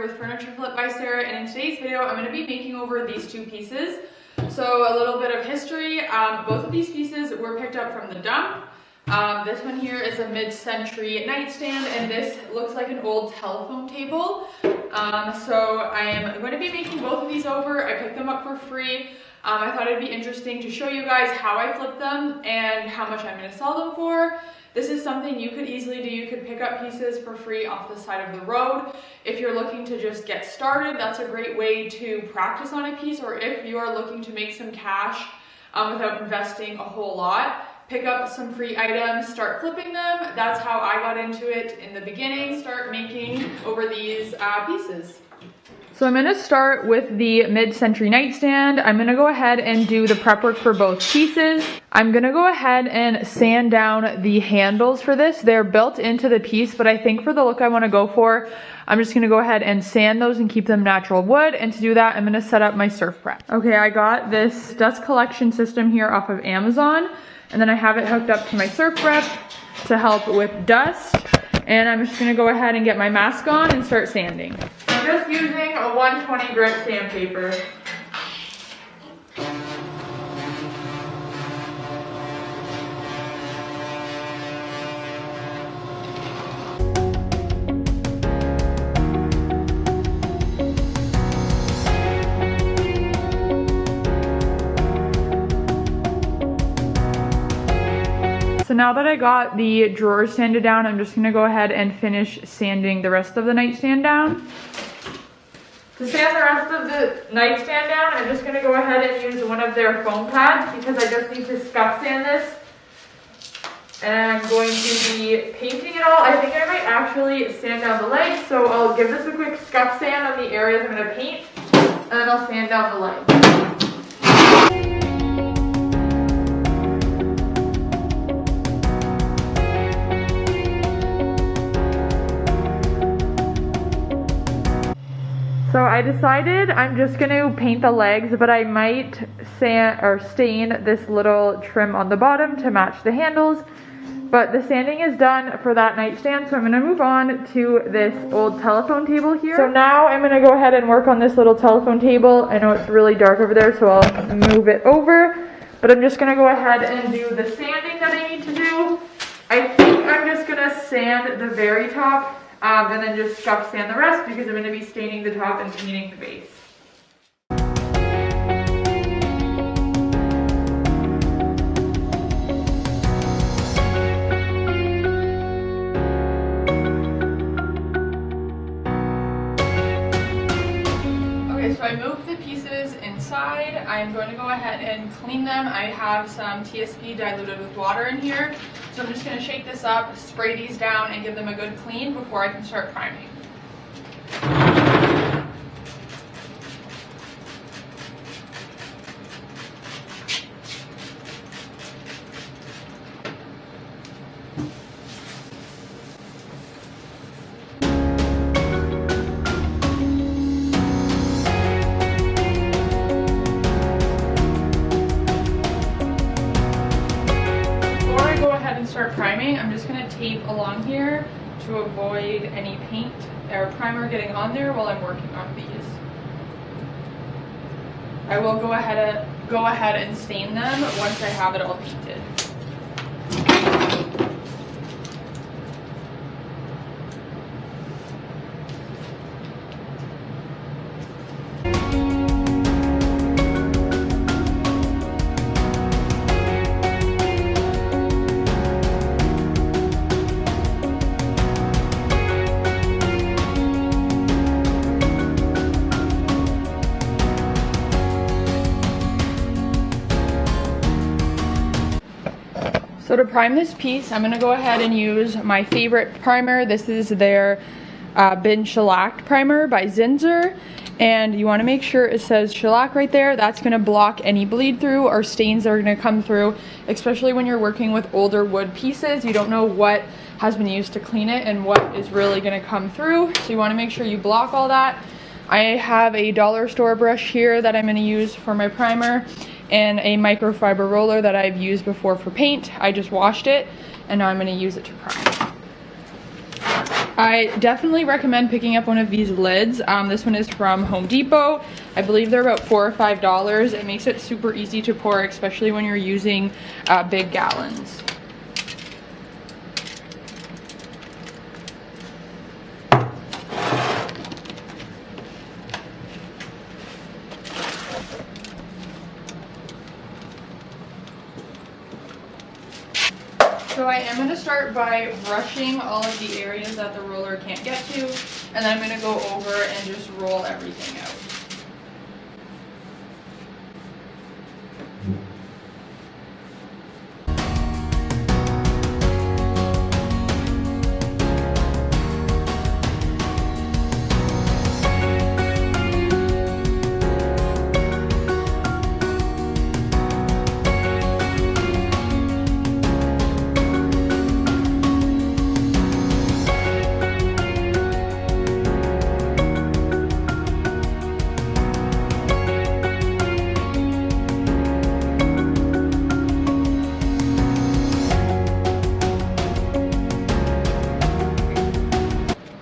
here with Furniture Flip by Sarah, and in today's video I'm going to be making over these two pieces. So a little bit of history. Both of these pieces were picked up from the dump. This one here is a mid-century nightstand, and this looks like an old telephone table. So I am going to be making both of these over. I picked them up for free. I thought it'd be interesting to show you guys how I flip them and how much I'm going to sell them for. This is something you could easily do. You could pick up pieces for free off the side of the road. If you're looking to just get started, that's a great way to practice on a piece, or if you are looking to make some cash without investing a whole lot, pick up some free items, start flipping them. That's how I got into it in the beginning. Start making over these pieces. So I'm going to start with the mid-century nightstand. I'm going to go ahead and do the prep work for both pieces. I'm going to go ahead and sand down the handles for this. They're built into the piece, but I think for the look I want to go for, I'm just going to go ahead and sand those and keep them natural wood. And to do that, I'm going to set up my surf prep. Okay, I got this dust collection system here off of Amazon, and then I have it hooked up to my surf prep to help with dust. And I'm just going to go ahead and get my mask on and start sanding. I'm just using a 120 grit sandpaper. So now that I got the drawers sanded down, I'm just going to go ahead and finish sanding the rest of the nightstand down. To sand the rest of the nightstand down, I'm just going to go ahead and use one of their foam pads because I just need to scuff sand this. And I'm going to be painting it all. I think I might actually sand down the legs, so I'll give this a quick scuff sand on the areas I'm going to paint, and then I'll sand down the legs. So I decided I'm just going to paint the legs, but I might stain this little trim on the bottom to match the handles. But the sanding is done for that nightstand, so I'm going to move on to this old telephone table here. So now I'm going to go ahead and work on this little telephone table. I know it's really dark over there, so I'll move it over. But I'm just going to go ahead and do the sanding that I need to do. I think I'm just going to sand the very top. And then just scuff sand the rest because I'm going to be staining the top and painting the base. Okay, so I moved the pieces inside. I'm going to go ahead and clean them. I have some TSP diluted with water in here. So I'm just going to shake this up, spray these down, and give them a good clean before I can start priming. Start priming, I'm just going to tape along here to avoid any paint or primer getting on there while I'm working on these. I will go ahead and stain them once I have it all painted. So to prime this piece, I'm going to go ahead and use my favorite primer. This is their Bin Shellac primer by Zinsser. And you want to make sure it says shellac right there. That's going to block any bleed through or stains that are going to come through, especially when you're working with older wood pieces. You don't know what has been used to clean it and what is really going to come through. So you want to make sure you block all that. I have a dollar store brush here that I'm going to use for my primer, and a microfiber roller that I've used before for paint. I just washed it, and now I'm going to use it to prime. I definitely recommend picking up one of these lids. This one is from Home Depot. I believe they're about $4 or $5. It makes it super easy to pour, especially when you're using big gallons. So I am going to start by brushing all of the areas that the roller can't get to, and then I'm going to go over and just roll everything out.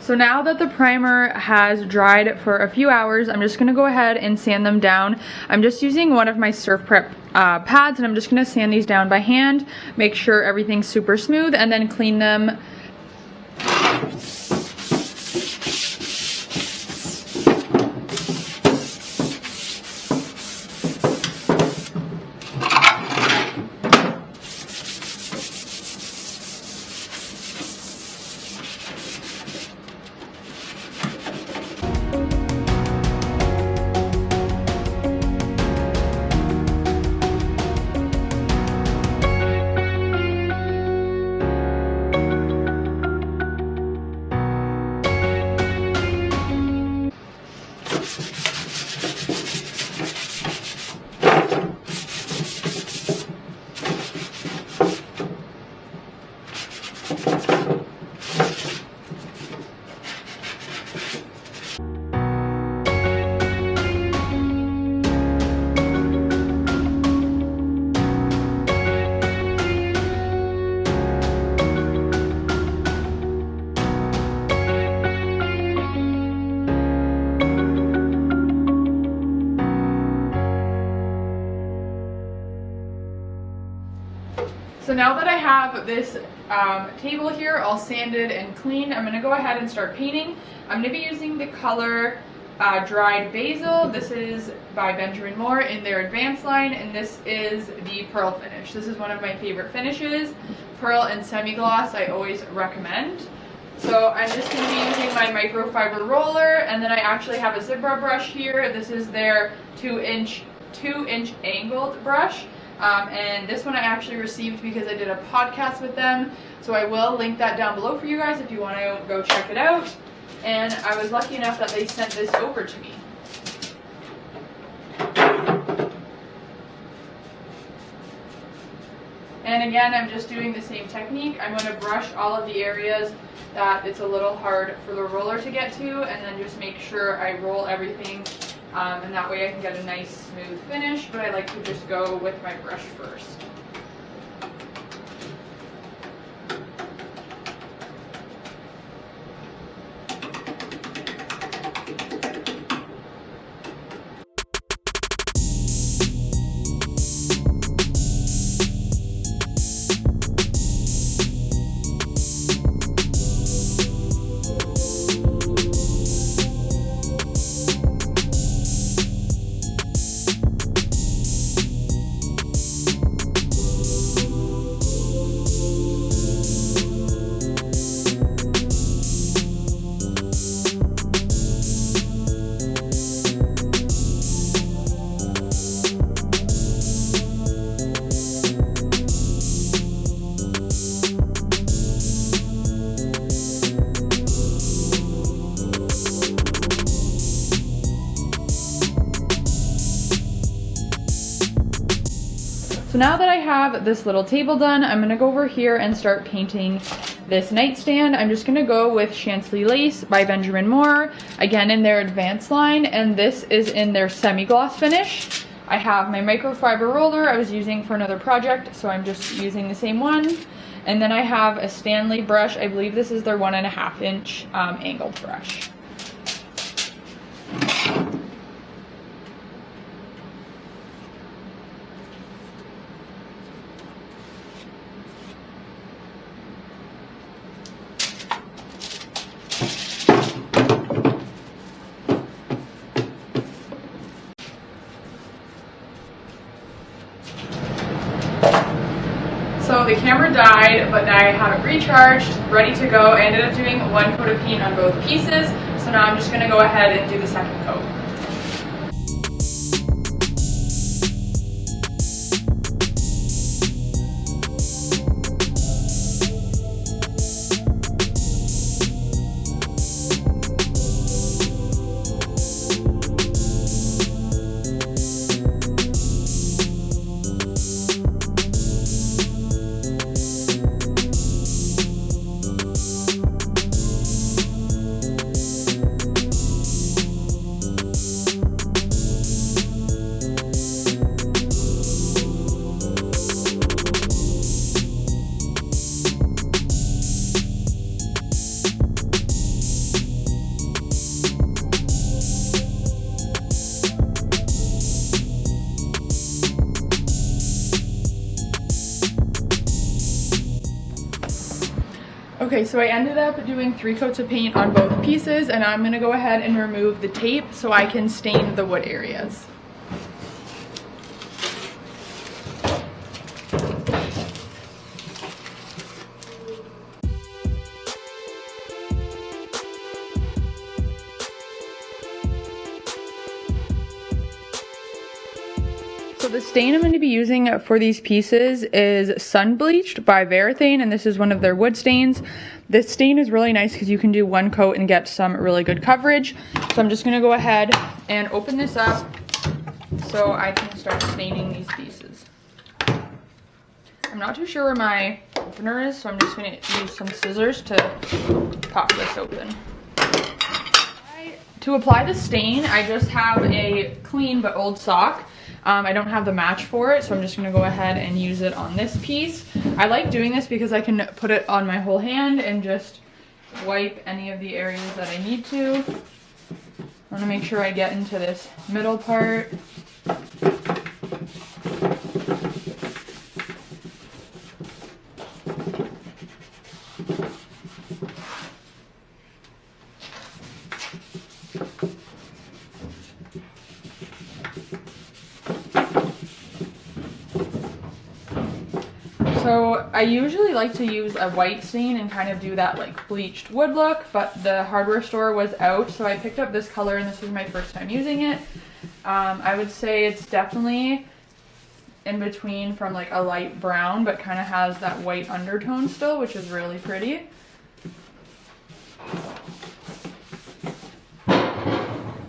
So now that the primer has dried for a few hours, I'm just going to go ahead and sand them down. I'm just using one of my Surf Prep pads, and I'm just going to sand these down by hand, make sure everything's super smooth, and then clean them. So now that I have this table here all sanded and clean, I'm going to go ahead and start painting. I'm going to be using the color Dried Basil. This is by Benjamin Moore in their advanced line, and this is the pearl finish. This is one of my favorite finishes. Pearl and semi-gloss I always recommend. So I'm just going to be using my microfiber roller, and then I actually have a zebra brush here. This is their 2-inch angled brush. And this one I actually received because I did a podcast with them, so I will link that down below for you guys if you want to go check it out. And I was lucky enough that they sent this over to me. And again, I'm just doing the same technique. I'm going to brush all of the areas that it's a little hard for the roller to get to, and then just make sure I roll everything. And that way I can get a nice smooth finish, but I like to just go with my brush first. So now that I have this little table done, I'm going to go over here and start painting this nightstand. I'm just going to go with Chantilly Lace by Benjamin Moore, again in their advanced line, and this is in their semi-gloss finish. I have my microfiber roller I was using for another project, so I'm just using the same one. And then I have a Stanley brush. I believe this is their 1.5 inch angled brush. So the camera died, but I have it recharged, ready to go. I ended up doing 1 coat of paint on both pieces, so now I'm just going to go ahead and do the second coat. Okay, so I ended up doing 3 coats of paint on both pieces, and I'm going to go ahead and remove the tape so I can stain the wood areas. So the stain I'm going to be using for these pieces is Sun Bleached by Varathane, and this is one of their wood stains. This stain is really nice because you can do 1 coat and get some really good coverage. So I'm just going to go ahead and open this up so I can start staining these pieces. I'm not too sure where my opener is, so I'm just going to use some scissors to pop this open. To apply the stain, I just have a clean but old sock. I don't have the match for it, so I'm just going to go ahead and use it on this piece. I like doing this because I can put it on my whole hand and just wipe any of the areas that I need to. I want to make sure I get into this middle part. So I usually like to use a white stain and kind of do that like bleached wood look, but the hardware store was out, so I picked up this color and this is my first time using it. I would say it's definitely in between from like a light brown, but kind of has that white undertone still, which is really pretty.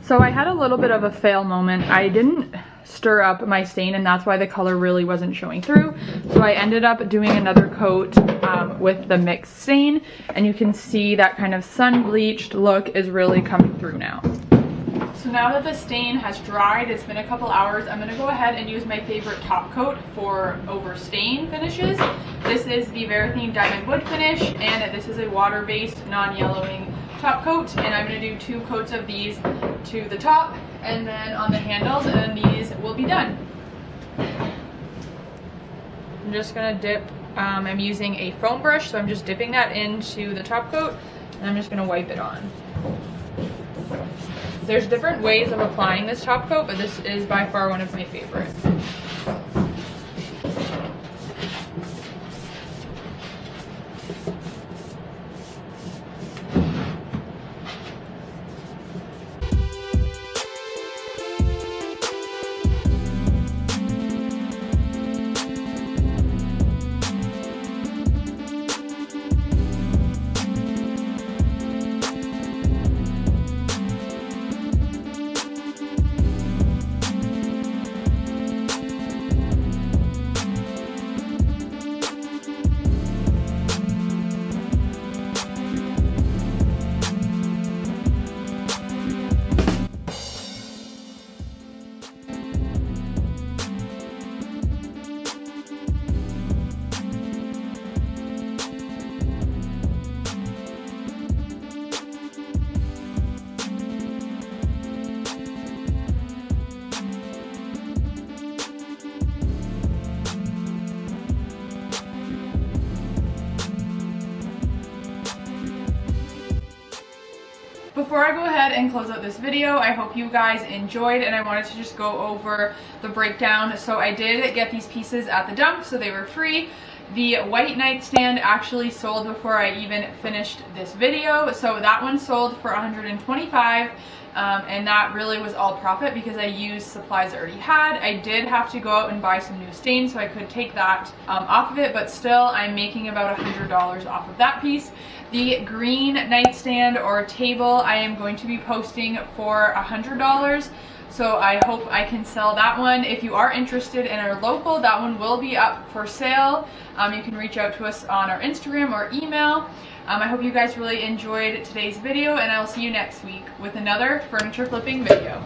So I had a little bit of a fail moment. I didn't stir up my stain, and that's why the color really wasn't showing through. So I ended up doing another coat with the mixed stain, and you can see that kind of sun bleached look is really coming through now. So now that the stain has dried, it's been a couple hours, I'm going to go ahead and use my favorite top coat for over stain finishes. This is the Varathane Diamond Wood Finish, and this is a water-based non-yellowing top coat, and I'm going to do 2 coats of these to the top and then on the handles, and then these will be done. I'm just going to dip, I'm using a foam brush, so I'm just dipping that into the top coat and I'm just going to wipe it on. There's different ways of applying this top coat, but this is by far one of my favorites. before I go ahead and close out this video, I hope you guys enjoyed, and I wanted to just go over the breakdown. So I did get these pieces at the dump, so they were free. The white nightstand actually sold before I even finished this video, so that one sold for $125. And that really was all profit because I used supplies I already had. I did have to go out and buy some new stains so I could take that off of it, but still I'm making about $100 off of that piece. The green nightstand or table I am going to be posting for $100. So I hope I can sell that one. If you are interested and are local, that one will be up for sale. You can reach out to us on our Instagram or email. I hope you guys really enjoyed today's video, and I'll see you next week with another furniture flipping video.